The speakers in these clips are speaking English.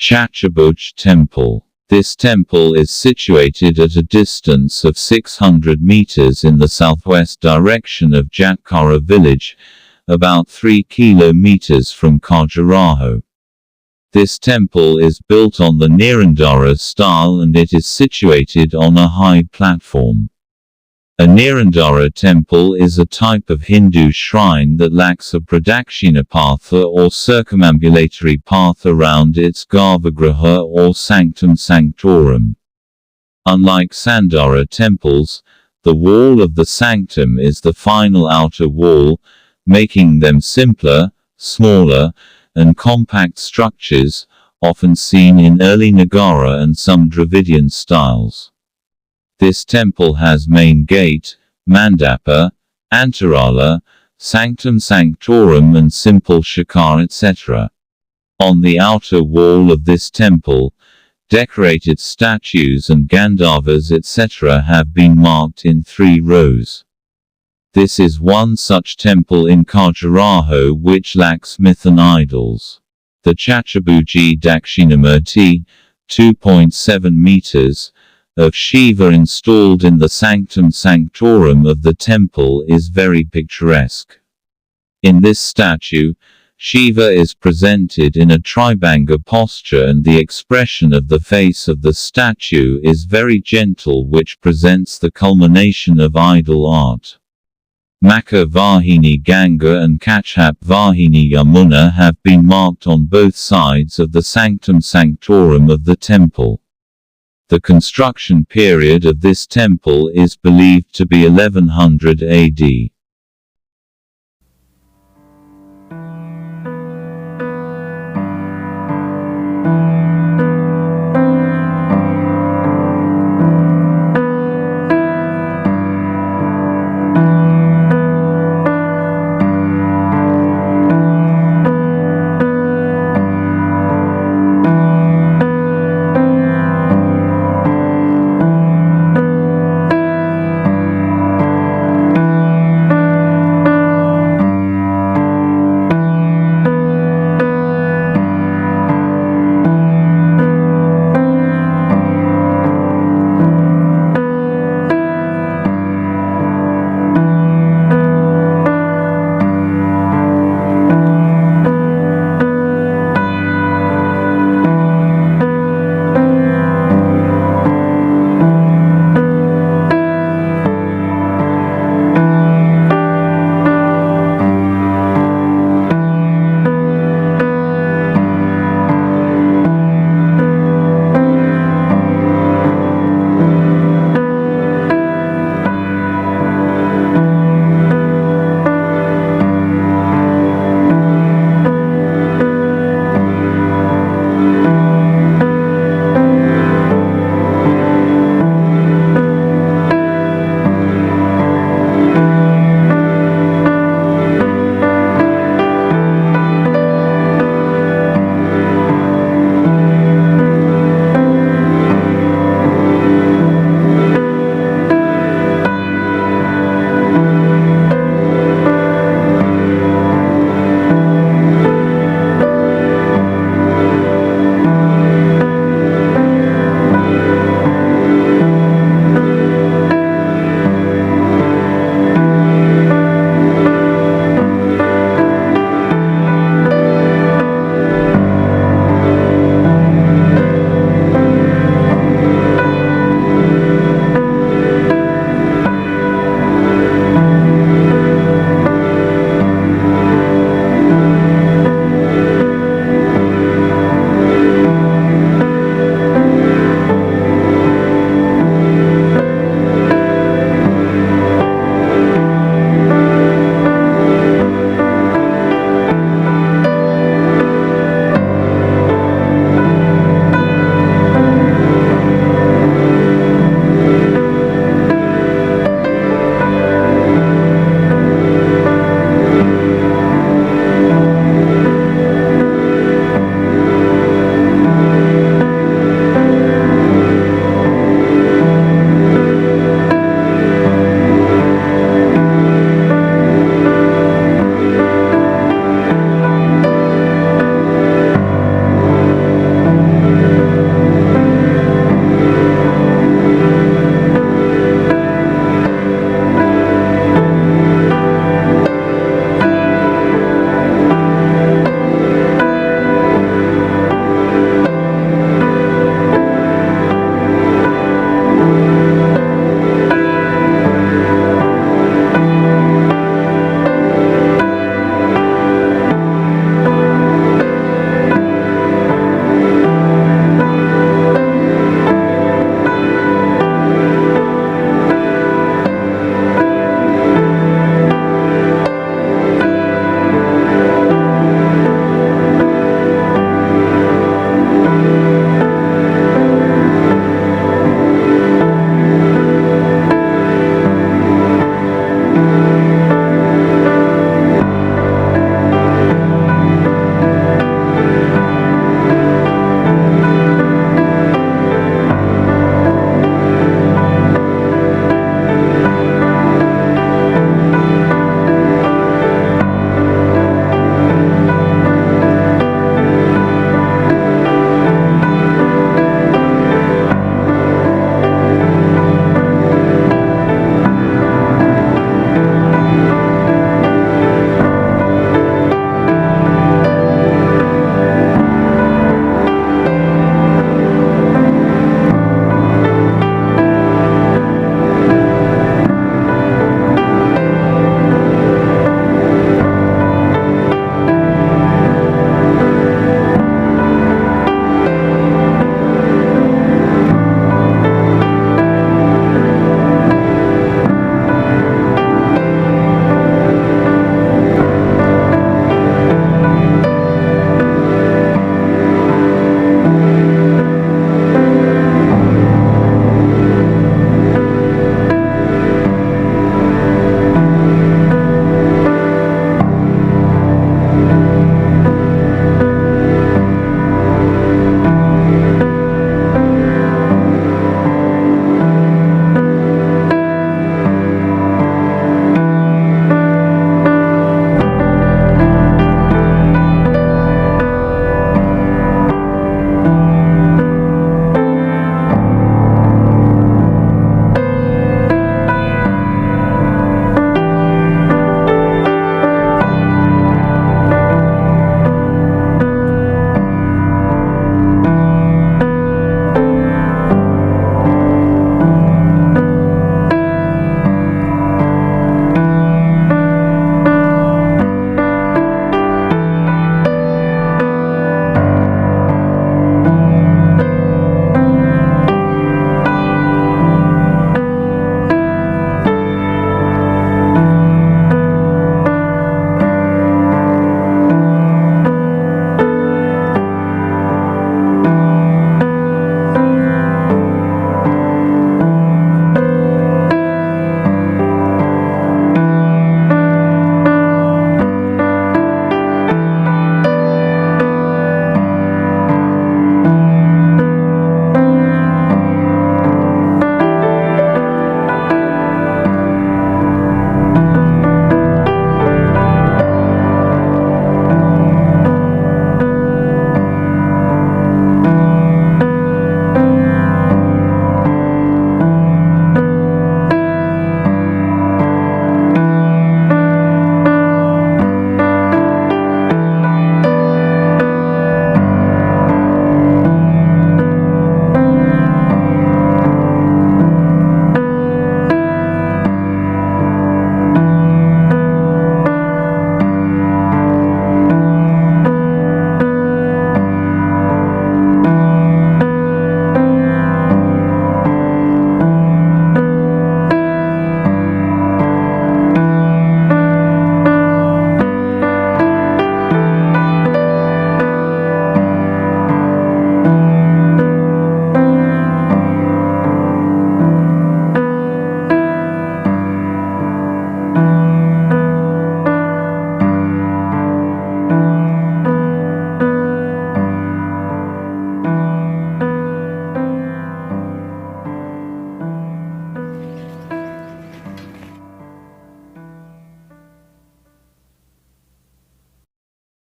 Chathurbhuja Temple. This temple is situated at a distance of 600 meters in the southwest direction of Jawari village, about 3 kilometers from Khajuraho. This temple is built on the Nirandara style and it is situated on a high platform. A Nirandara temple is a type of Hindu shrine that lacks a pradakshina-patha or circumambulatory path around its garbhagriha or sanctum sanctorum. Unlike Sandara temples, the wall of the sanctum is the final outer wall, making them simpler, smaller, and compact structures, often seen in early Nagara and some Dravidian styles. This temple has main gate, mandapa, antarala, sanctum sanctorum and simple shikar etc. On the outer wall of this temple, decorated statues and gandharvas etc. have been marked in 3 rows. This is one such temple in Khajuraho which lacks myth and idols. The Chatrapur Dakshinamurti, 2.7 meters, of Shiva installed in the sanctum sanctorum of the temple is very picturesque. In this statue, Shiva is presented in a tribhanga posture and the expression of the face of the statue is very gentle, which presents the culmination of idol art. Makha Vahini Ganga and Kachap Vahini Yamuna have been marked on both sides of the sanctum sanctorum of the temple. The construction period of this temple is believed to be 1100 AD.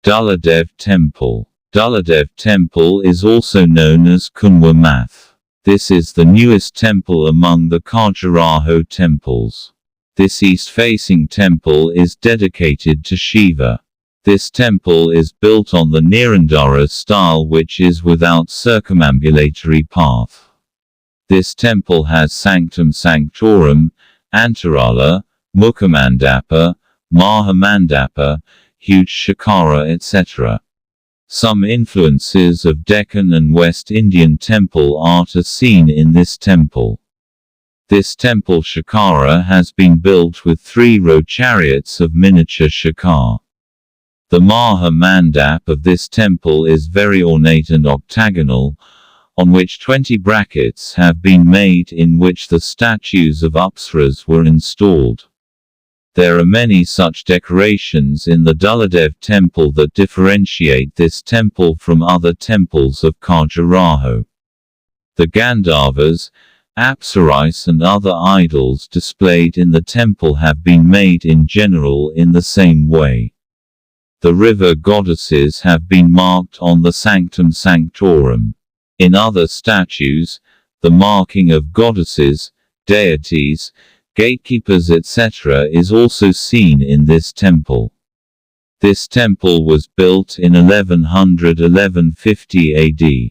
Duladeva Temple. Duladeva Temple is also known as Kunwa Math. This is the newest temple among the Khajuraho temples. This east-facing temple is dedicated to Shiva. This temple is built on the Nirandara style, which is without circumambulatory path. This temple has sanctum sanctorum, Antarala, Mukhamandapa, Mahamandapa, huge shikara, etc. Some influences of Deccan and West Indian temple art are seen in this temple. This temple shikara has been built with 3-row chariots of miniature shikar. The Maha Mandap of this temple is very ornate and octagonal, on which 20 brackets have been made in which the statues of Apsaras were installed. There are many such decorations in the Duladeva temple that differentiate this temple from other temples of Khajuraho. The Gandharvas, Apsaras and other idols displayed in the temple have been made in general in the same way. The river goddesses have been marked on the sanctum sanctorum. In other statues, the marking of goddesses, deities, gatekeepers etc. is also seen in this temple. This temple was built in 1100–1150 AD.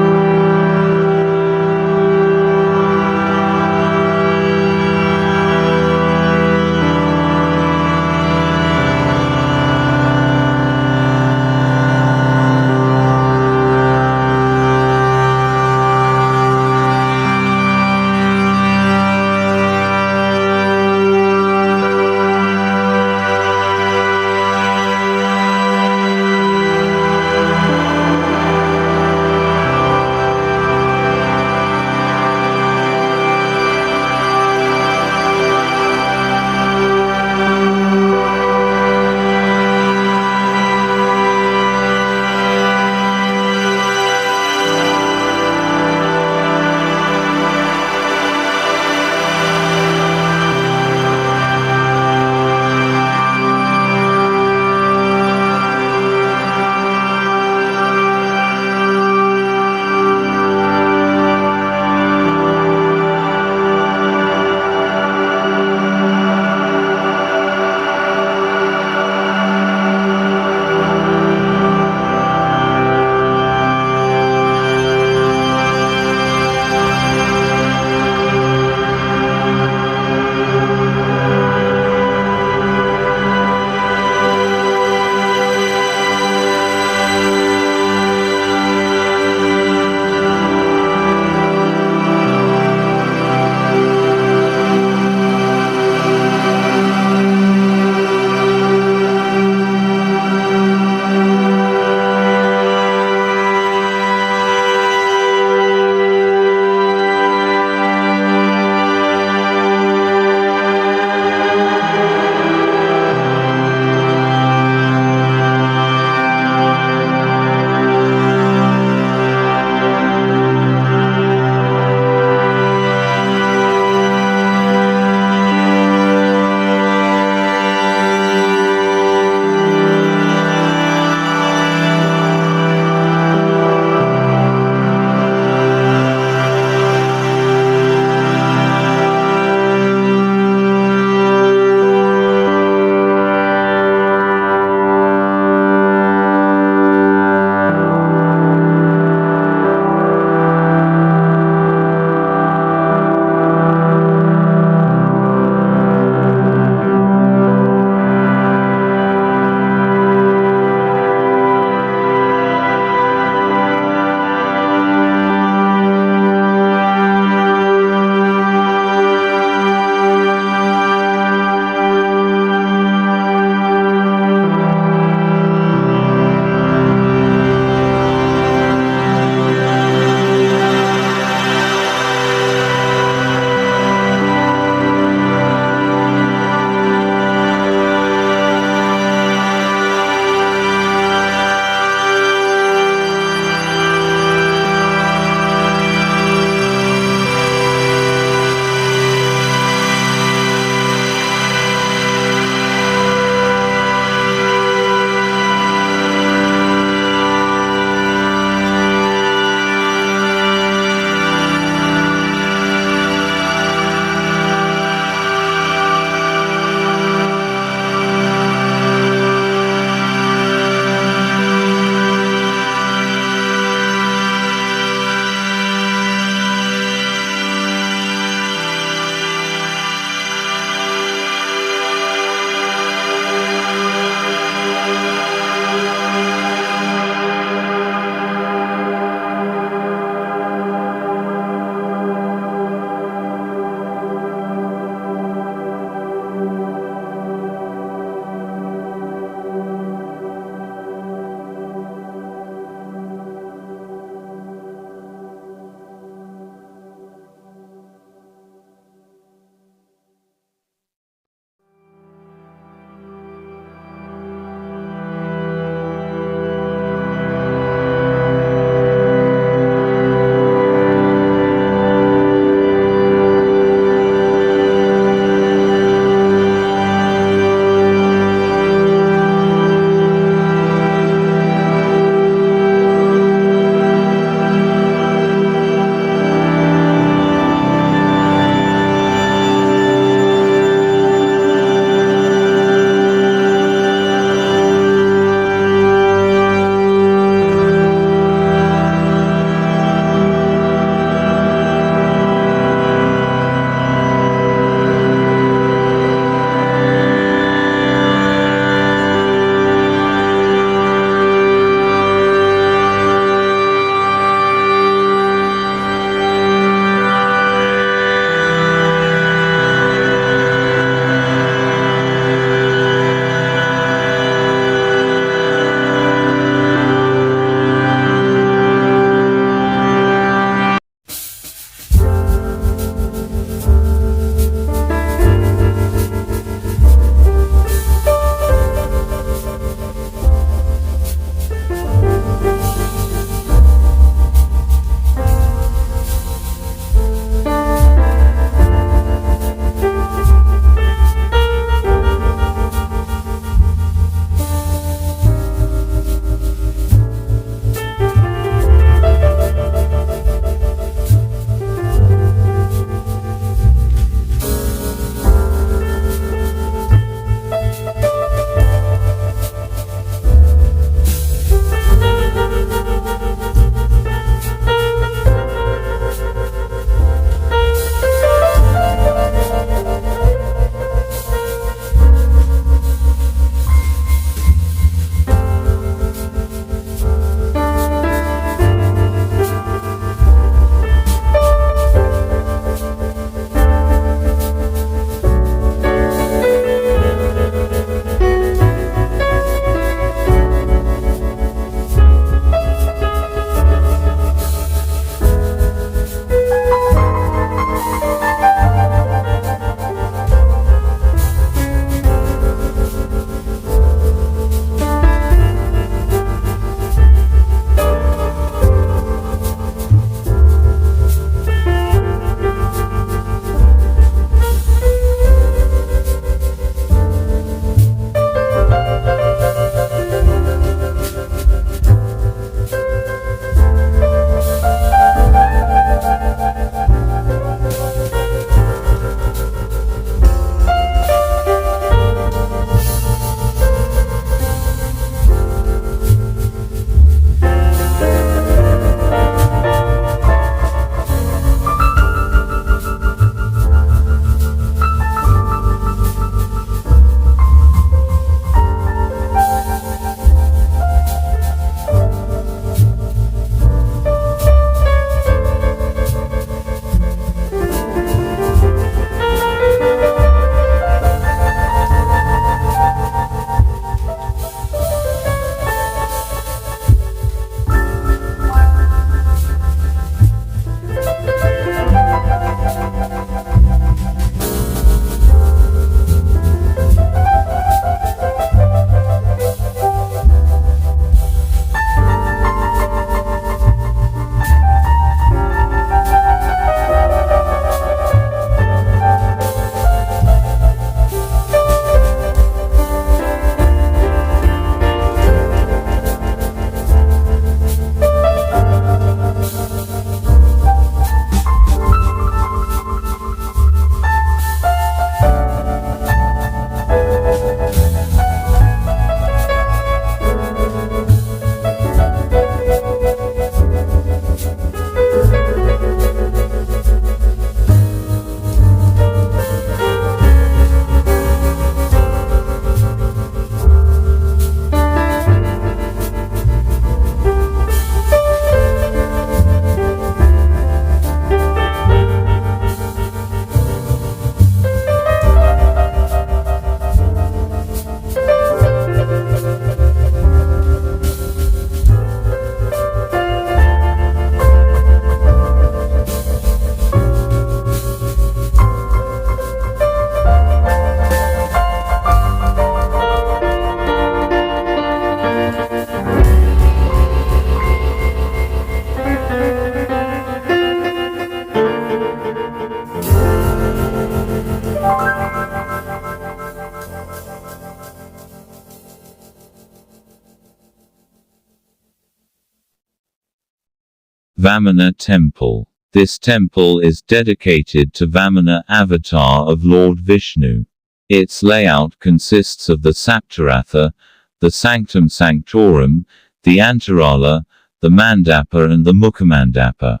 Vamana Temple. This temple is dedicated to Vamana avatar of Lord Vishnu. Its layout consists of the Saptaratha, the Sanctum Sanctorum, the Antarala, the Mandapa and the Mukhamandapa.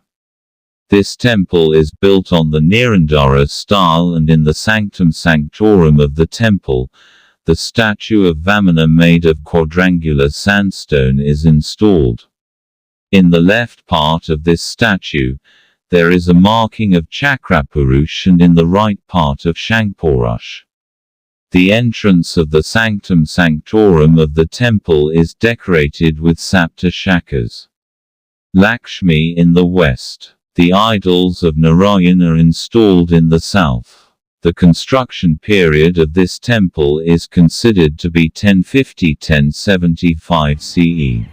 This temple is built on the Nirandara style, and in the Sanctum Sanctorum of the temple, the statue of Vamana made of quadrangular sandstone is installed. In the left part of this statue, there is a marking of Chatrapurush, and in the right part of Shankpurush. The entrance of the Sanctum Sanctorum of the temple is decorated with Sapta Shakas. Lakshmi in the west. The idols of Narayan are installed in the south. The construction period of this temple is considered to be 1050–1075 CE,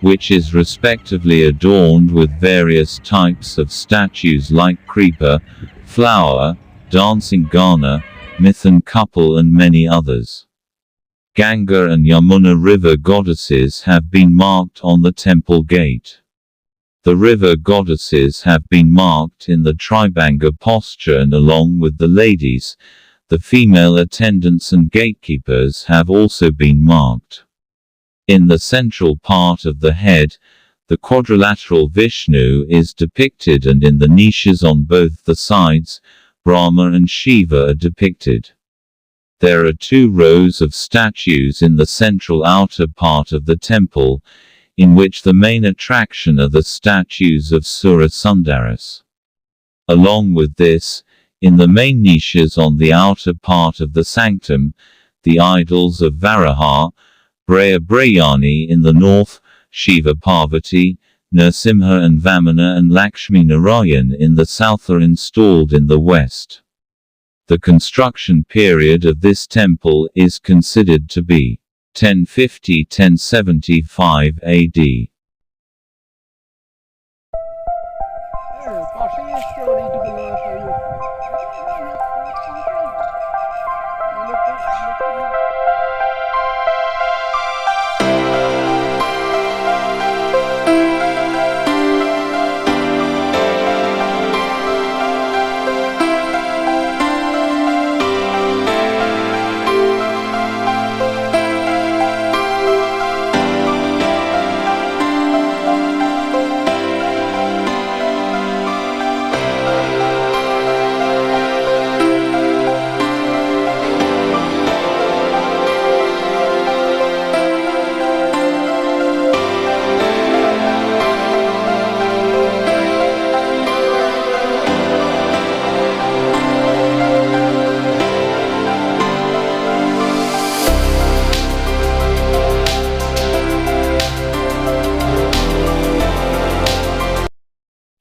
which is respectively adorned with various types of statues like creeper, flower, dancing Gana, Mithun couple and many others. Ganga and Yamuna river goddesses have been marked on the temple gate. The river goddesses have been marked in the Tribhanga posture, and along with the ladies, the female attendants and gatekeepers have also been marked. In the central part of the head, the quadrilateral Vishnu is depicted, and in the niches on both the sides, Brahma and Shiva are depicted. There are 2 rows of statues in the central outer part of the temple, in which the main attraction are the statues of Sura Sundaras. Along with this, in the main niches on the outer part of the sanctum, the idols of Varaha, Braya Brayani in the north, Shiva Parvati, Nrsimha and Vamana and Lakshmi Narayan in the south are installed in the west. The construction period of this temple is considered to be 1050–1075 AD.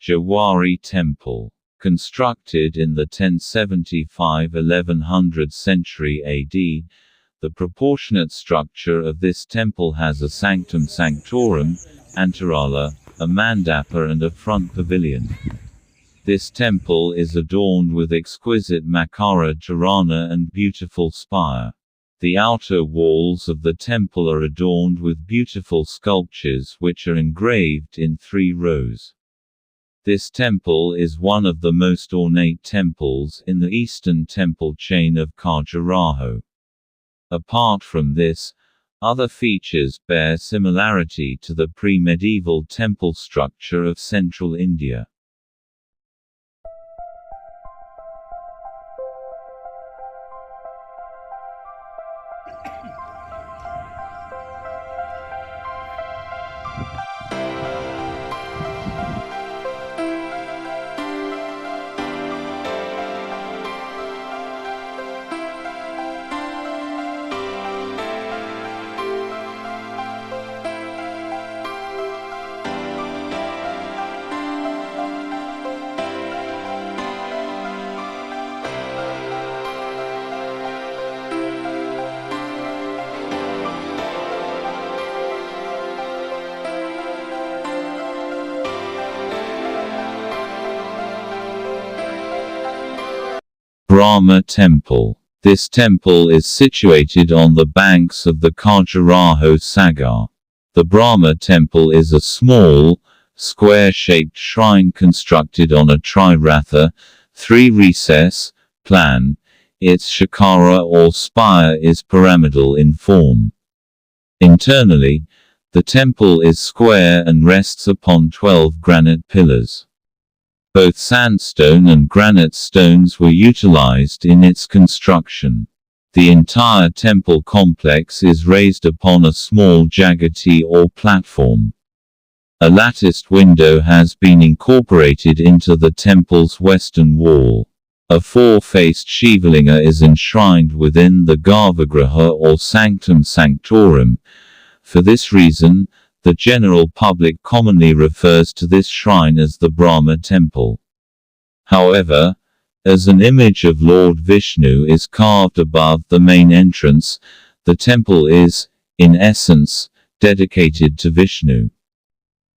Jawari Temple. Constructed in the 1075–1100 century AD, the proportionate structure of this temple has a sanctum sanctorum, antarala, a mandapa and a front pavilion. This temple is adorned with exquisite makara torana and beautiful spire. The outer walls of the temple are adorned with beautiful sculptures which are engraved in 3 rows. This temple is one of the most ornate temples in the eastern temple chain of Khajuraho. Apart from this, other features bear similarity to the pre-medieval temple structure of central India. Brahma Temple. This temple is situated on the banks of the Khajuraho Sagar. The Brahma Temple is a small, square-shaped shrine constructed on a triratha, three-recess, plan. Its shikara or spire is pyramidal in form. Internally, the temple is square and rests upon 12 granite pillars. Both sandstone and granite stones were utilized in its construction. The entire temple complex is raised upon a small jagati or platform. A latticed window has been incorporated into the temple's western wall. A four-faced Shivalinga is enshrined within the Garbhagriha or Sanctum Sanctorum. For this reason, the general public commonly refers to this shrine as the Brahma Temple. However, as an image of Lord Vishnu is carved above the main entrance, the temple is, in essence, dedicated to Vishnu.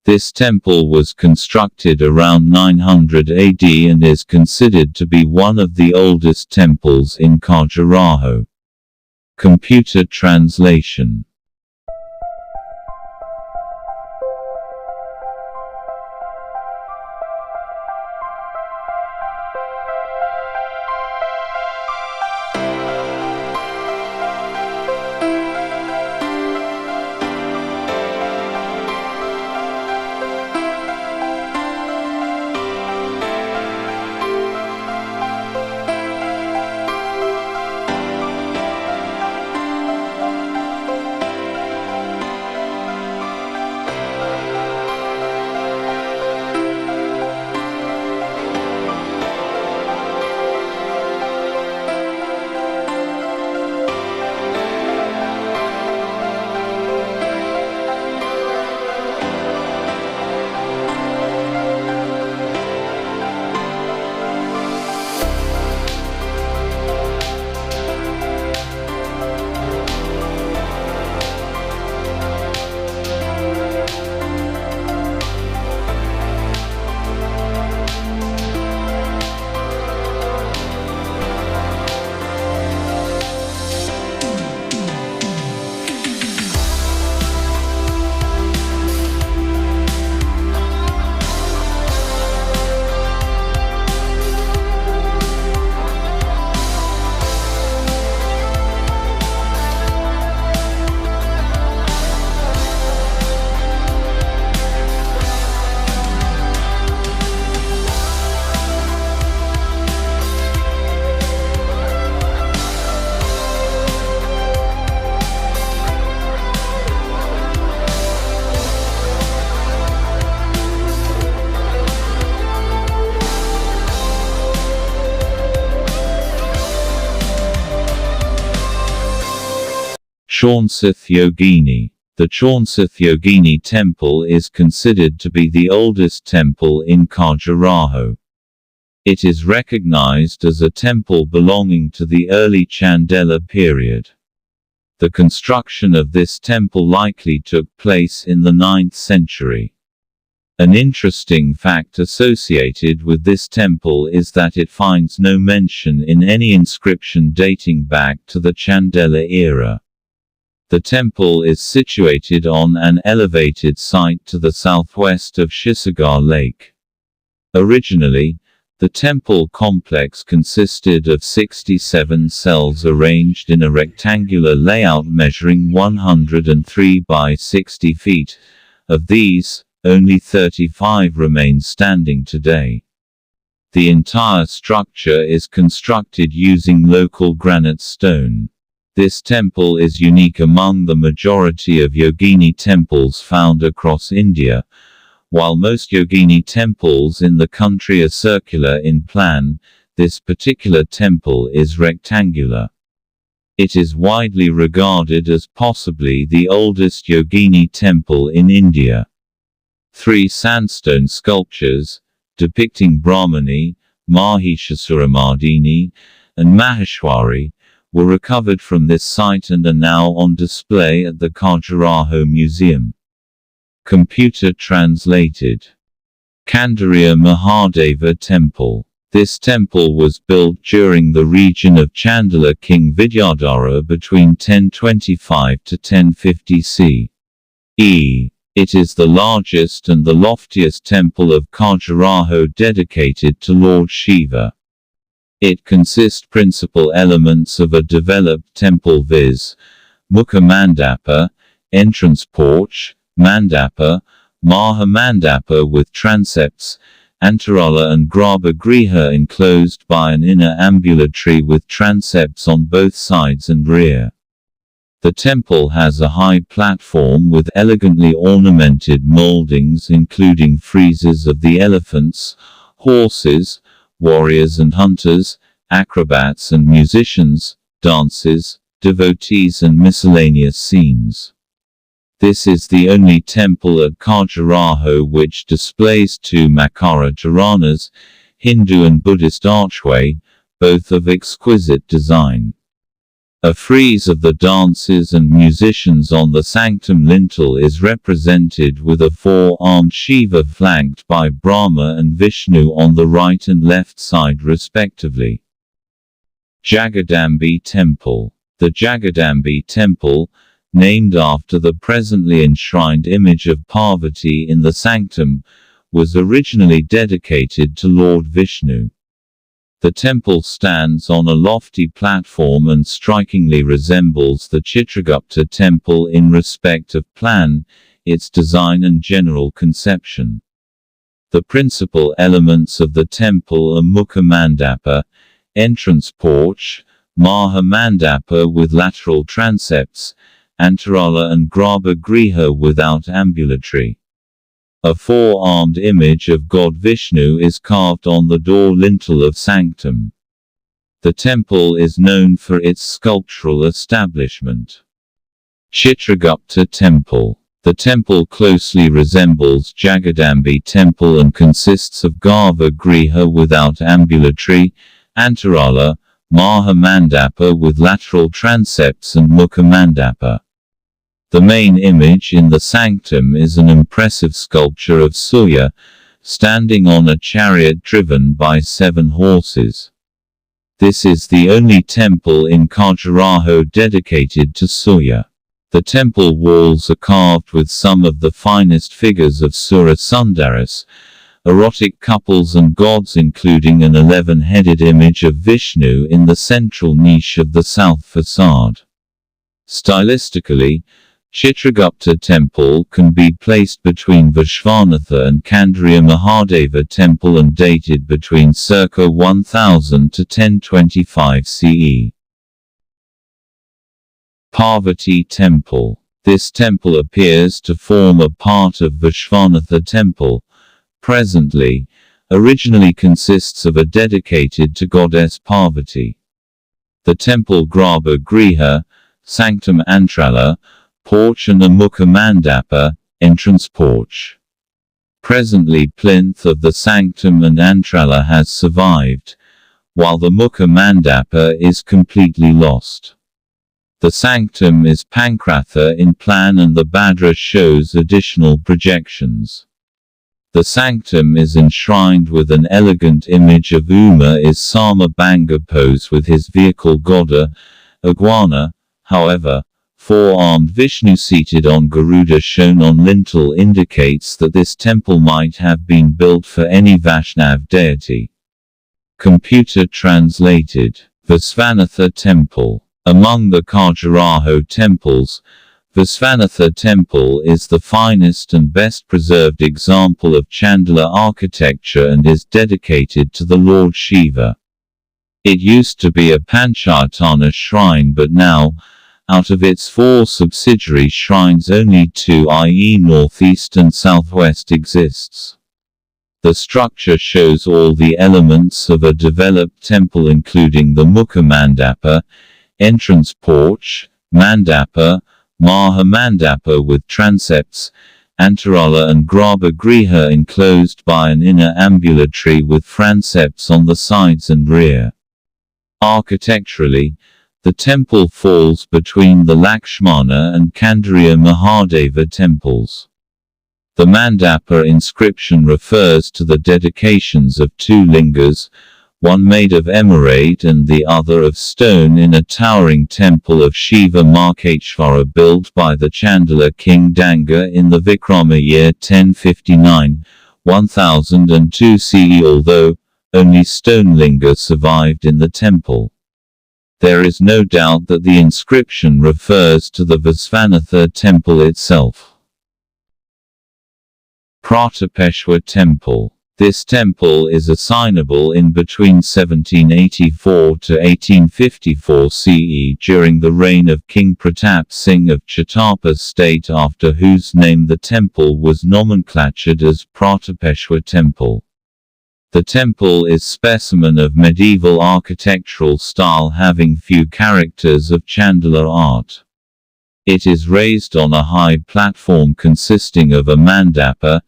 This temple was constructed around 900 AD and is considered to be one of the oldest temples in Khajuraho. Computer translation. Causath Yogini. The Causath Yogini Temple is considered to be the oldest temple in Khajuraho. It is recognized as a temple belonging to the early Chandela period. The construction of this temple likely took place in the 9th century. An interesting fact associated with this temple is that it finds no mention in any inscription dating back to the Chandela era. The temple is situated on an elevated site to the southwest of Shiv Sagar Lake. Originally, the temple complex consisted of 67 cells arranged in a rectangular layout measuring 103 by 60 feet. Of these, only 35 remain standing today. The entire structure is constructed using local granite stone. This temple is unique among the majority of Yogini temples found across India. While most Yogini temples in the country are circular in plan, this particular temple is rectangular. It is widely regarded as possibly the oldest Yogini temple in India. 3 sandstone sculptures, depicting Brahmani, Mahishasuramardini, and Maheshwari, were recovered from this site and are now on display at the Khajuraho Museum. Computer translated. Kandaria Mahadeva Temple. This temple was built during the region of Chandala King Vidyadhara between 1025 to 1050 CE. It is the largest and the loftiest temple of Khajuraho dedicated to Lord Shiva. It consists principal elements of a developed temple viz. Mukha Mandapa, entrance porch, Mandapa, Maha Mandapa with transepts, Antarala and Grabha Griha enclosed by an inner ambulatory with transepts on both sides and rear. The temple has a high platform with elegantly ornamented mouldings including friezes of the elephants, horses, warriors and hunters, acrobats and musicians, dances, devotees and miscellaneous scenes. This is the only temple at Khajuraho which displays two Makara Toranas, Hindu and Buddhist archway, both of exquisite design. A frieze of the dances and musicians on the sanctum lintel is represented with a four-armed Shiva flanked by Brahma and Vishnu on the right and left side respectively. Jagadambi Temple. The Jagadambi Temple, named after the presently enshrined image of Parvati in the sanctum, was originally dedicated to Lord Vishnu. The temple stands on a lofty platform and strikingly resembles the Chitragupta temple in respect of plan, its design and general conception. The principal elements of the temple are Mukha Mandapa, entrance porch, Maha Mandapa with lateral transepts, Antarala and Grabha Griha without ambulatory. A four-armed image of God Vishnu is carved on the door lintel of sanctum. The temple is known for its sculptural establishment. Chitragupta Temple. The temple closely resembles Jagadambi Temple and consists of Grabha Griha without ambulatory, Antarala, Maha Mandapa with lateral transepts and Mukha Mandapa. The main image in the sanctum is an impressive sculpture of Surya, standing on a chariot driven by 7 horses. This is the only temple in Khajuraho dedicated to Surya. The temple walls are carved with some of the finest figures of Sura Sundaras, erotic couples and gods including an 11-headed image of Vishnu in the central niche of the south facade. Stylistically, Chitragupta Temple can be placed between Viswanatha and Kandaria Mahadeva Temple and dated between circa 1000 to 1025 CE. Parvati Temple. This temple appears to form a part of Viswanatha Temple. Presently, originally consists of a dedicated to goddess Parvati. The temple Grabha Griha, sanctum Antrala, porch and a Mukha Mandapa, entrance porch. Presently plinth of the sanctum and Antrala has survived, while the Mukha Mandapa is completely lost. The sanctum is Pankratha in plan and the Bhadra shows additional projections. The sanctum is enshrined with an elegant image of Uma is Sama Banga pose with his vehicle Goda, Iguana. However, four-armed Vishnu seated on Garuda shown on lintel indicates that this temple might have been built for any Vaishnav deity. Computer translated. Viswanatha Temple. Among the Khajuraho temples, Viswanatha Temple is the finest and best preserved example of Chandala architecture and is dedicated to the Lord Shiva. It used to be a Panchayatana shrine but now, out of its 4 subsidiary shrines only 2 i.e. northeast and southwest exists. The structure shows all the elements of a developed temple including the Mukha Mandapa, entrance porch, Mandapa, Maha Mandapa with transepts, Antarala and Grabha Griha enclosed by an inner ambulatory with transepts on the sides and rear. Architecturally, the temple falls between the Lakshmana and Kandaria Mahadeva temples. The Mandapa inscription refers to the dedications of 2 lingas, one made of emerald and the other of stone in a towering temple of Shiva Markachvara built by the Chandala king Danga in the Vikrama year 1059, 1002 CE, although only stone linga survived in the temple. There is no doubt that the inscription refers to the Viswanatha Temple itself. Pratapeshwar Temple. This temple is assignable in between 1784 to 1854 CE during the reign of King Pratap Singh of Chatrapur state, after whose name the temple was nomenclatured as Pratapeshwar Temple. The temple is specimen of medieval architectural style having few characters of Chandala art. It is raised on a high platform consisting of a mandapa,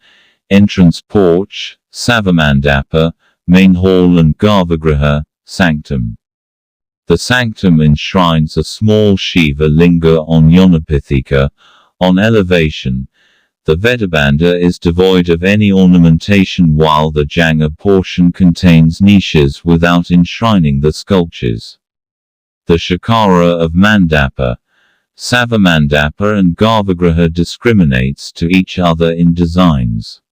entrance porch, Savamandapa, main hall and Garbhagriha, sanctum. The sanctum enshrines a small Shiva linga on Yonapithika, on elevation. The Vedabandha is devoid of any ornamentation while the Janga portion contains niches without enshrining the sculptures. The Shakara of Mandapa, Savamandapa and Garbhagriha discriminates to each other in designs.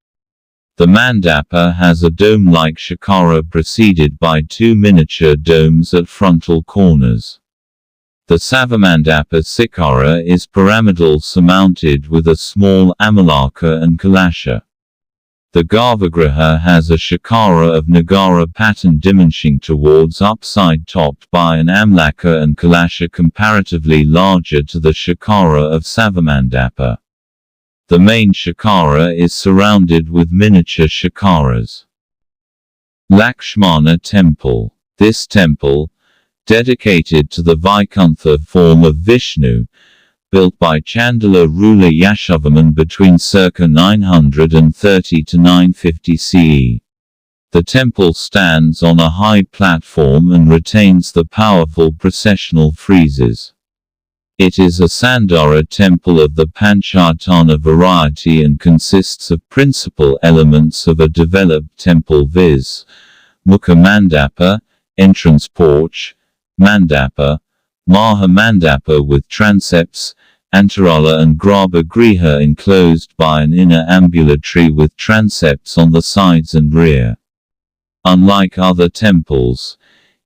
The mandapa has a dome-like shakara preceded by two miniature domes at frontal corners. The Savamandapa sikara is pyramidal, surmounted with a small amalaka and kalasha. The Garbhagriha has a shakara of Nagara pattern diminishing towards upside, topped by an amlaka and kalasha comparatively larger to the shakara of Savamandapa. The main shakara is surrounded with miniature shakaras. Lakshmana Temple. This temple, dedicated to the Vaikuntha form of Vishnu, built by Chandala ruler Yashovarman between circa 930 to 950 CE. The temple stands on a high platform and retains the powerful processional friezes. It is a Sandara temple of the Panchatana variety and consists of principal elements of a developed temple, viz. Mukha Mandapa, entrance porch, Mandapa, Maha Mandapa with transepts, Antarala and Garbhagriha enclosed by an inner ambulatory with transepts on the sides and rear. Unlike other temples,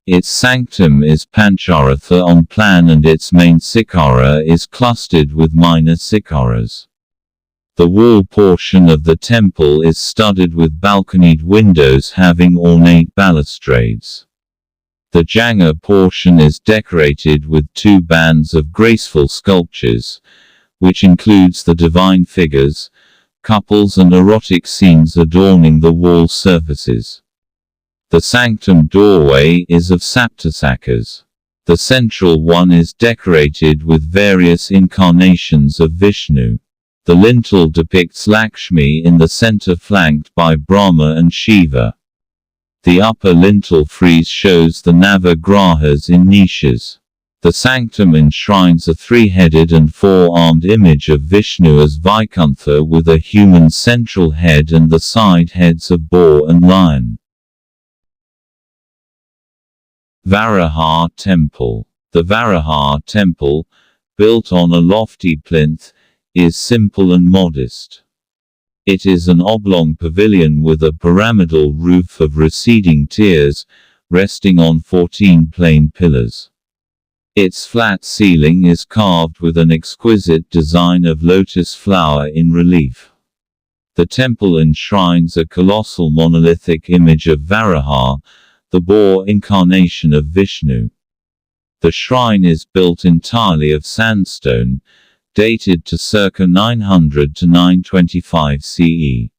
its sanctum is Pancharatha on plan and its main sikara is clustered with minor sikaras. The wall portion of the temple is studded with balconied windows having ornate balustrades. The Janga portion is decorated with two bands of graceful sculptures, which includes the divine figures, couples and erotic scenes adorning the wall surfaces. The sanctum doorway is of saptasakas. The central one is decorated with various incarnations of Vishnu. The lintel depicts Lakshmi in the center flanked by Brahma and Shiva. The upper lintel frieze shows the Navagrahas in niches. The sanctum enshrines a three-headed and four-armed image of Vishnu as Vaikuntha with a human central head and the side heads of boar and lion. Varaha Temple. The Varaha Temple, built on a lofty plinth, is simple and modest. It is an oblong pavilion with a pyramidal roof of receding tiers, resting on 14 plain pillars. Its flat ceiling is carved with an exquisite design of lotus flower in relief. The temple enshrines a colossal monolithic image of Varaha, the boar incarnation of Vishnu. The shrine is built entirely of sandstone, dated to circa 900 to 925 CE.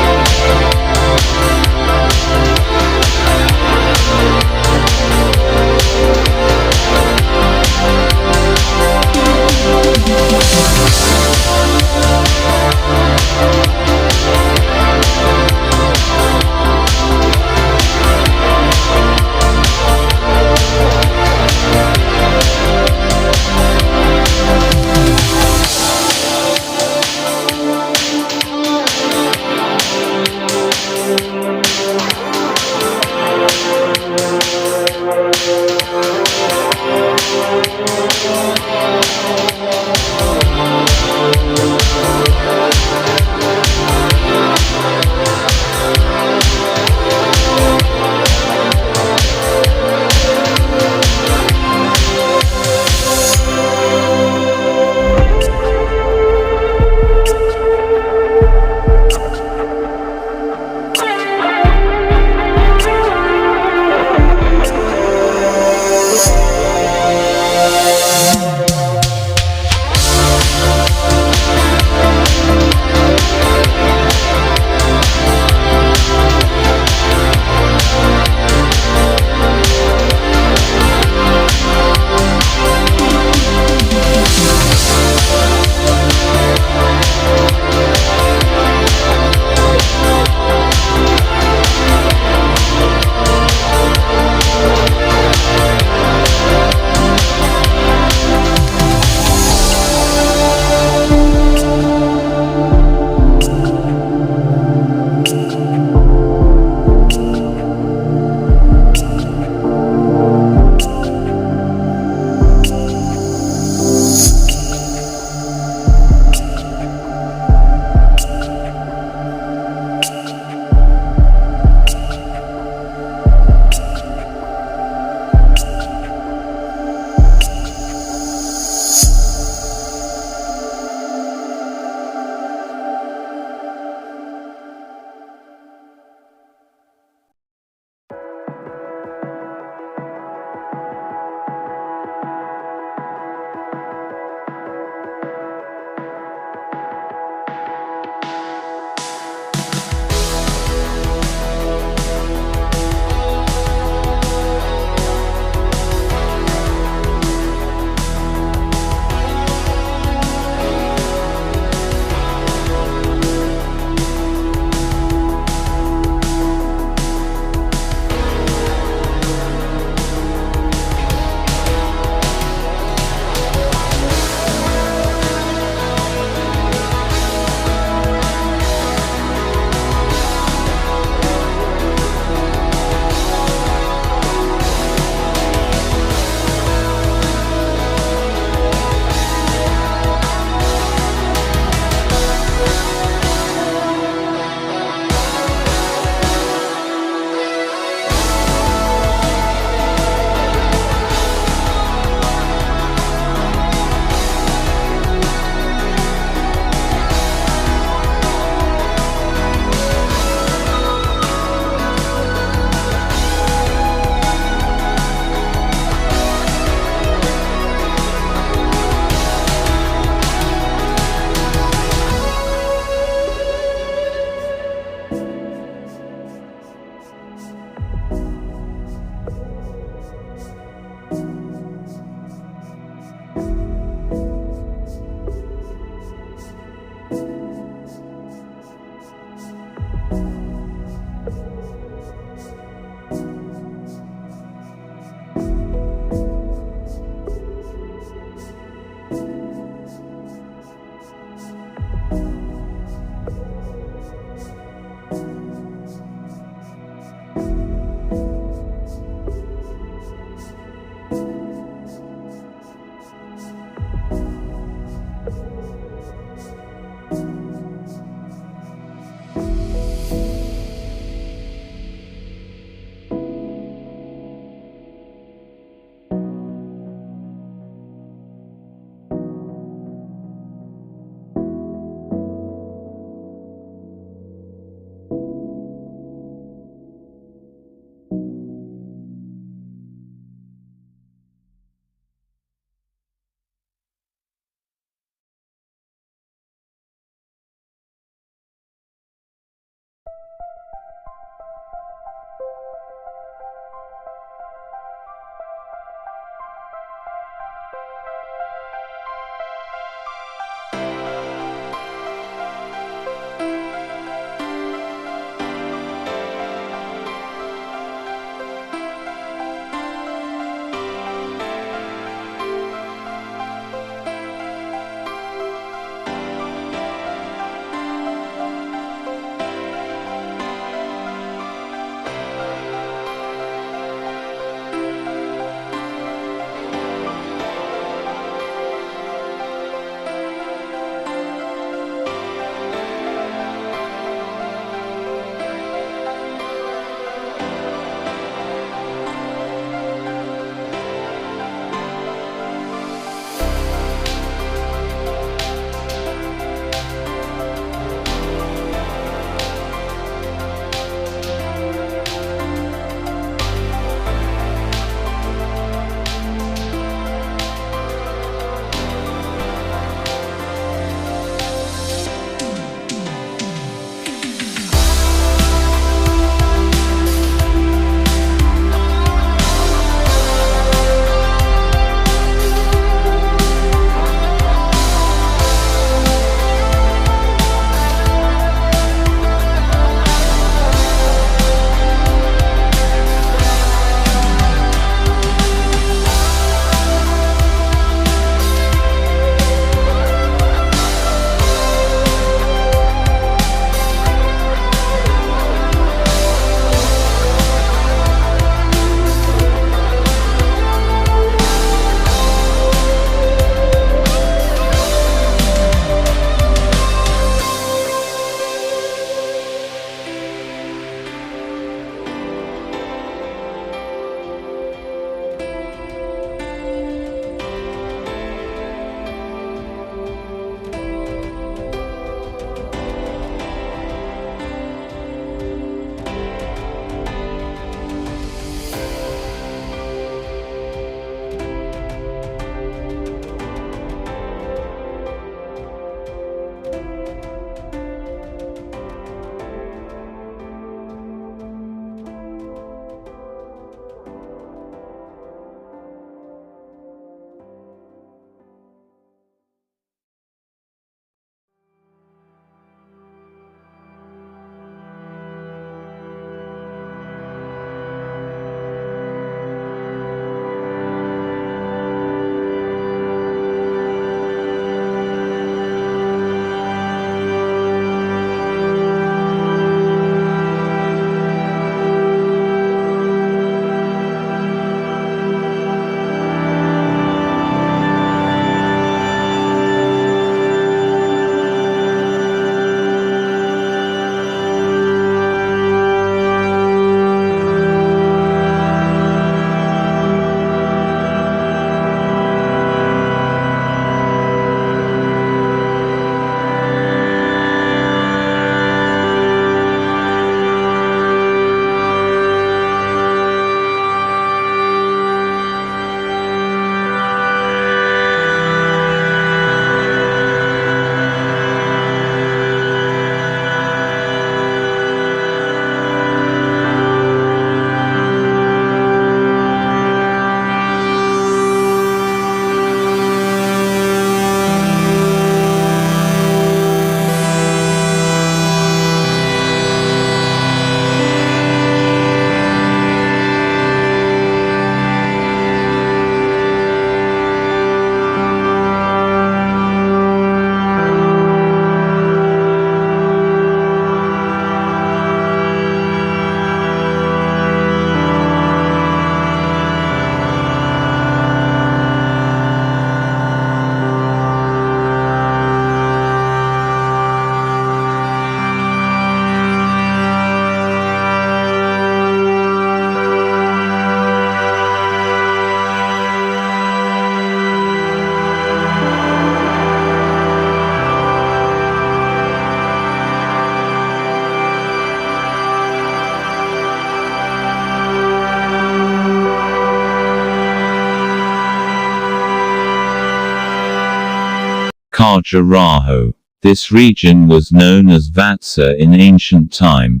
Khajuraho. This region was known as Vatsa in ancient time,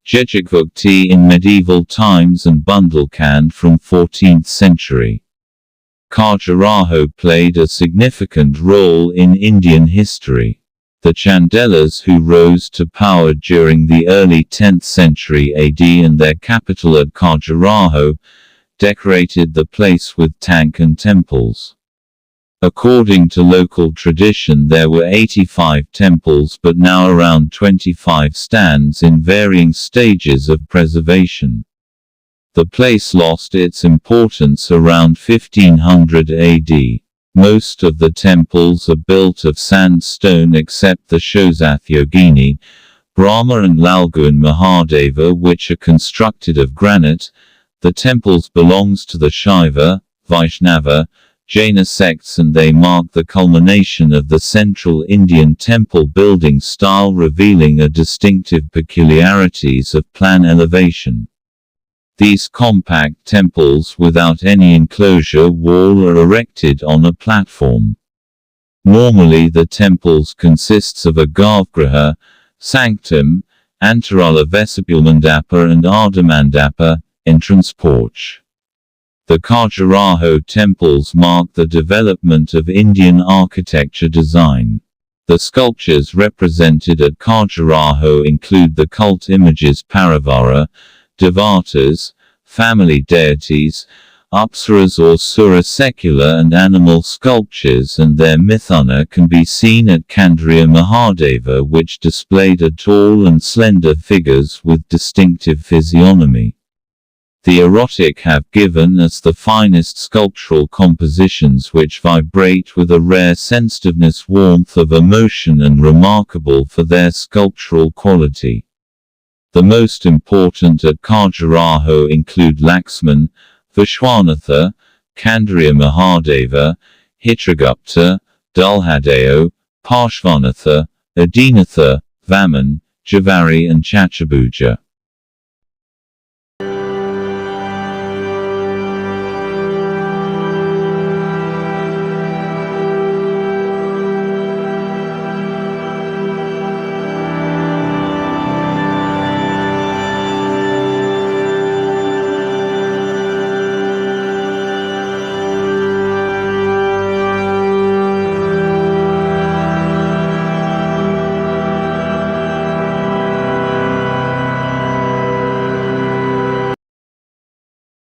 Jejikvukti in medieval times, and Bundelkhand from 14th century. Khajuraho played a significant role in Indian history. The Chandelas, who rose to power during the early 10th century AD and their capital at Khajuraho, decorated the place with tank and temples. According to local tradition, there were 85 temples, but now around 25 stands in varying stages of preservation. The place lost its importance around 1500 AD. Most of the temples are built of sandstone except the Causath Yogini, Brahma and Lalguin Mahadeva, which are constructed of granite. The temples belongs to the Shaiva, Vaishnava, Jaina sects, and they mark the culmination of the central Indian temple building style, revealing a distinctive peculiarities of plan elevation. These compact temples without any enclosure wall are erected on a platform. Normally the temples consists of a garbhagriha, sanctum, Antarala Vesipulmandapa and Ardhamandapa, entrance porch. The Khajuraho temples mark the development of Indian architecture design. The sculptures represented at Khajuraho include the cult images Parivara, Devatas, family deities, Apsaras or Sura, secular and animal sculptures, and their Mithuna can be seen at Kandaria Mahadeva, which displayed a tall and slender figures with distinctive physiognomy. The erotic have given us the finest sculptural compositions which vibrate with a rare sensitiveness, warmth of emotion, and remarkable for their sculptural quality. The most important at Khajuraho include Laxman, Viswanatha, Kandaria Mahadeva, Hitragupta, Dulhadeo, Parshvanatha, Adinatha, Vaman, Jawari and Chatrapur.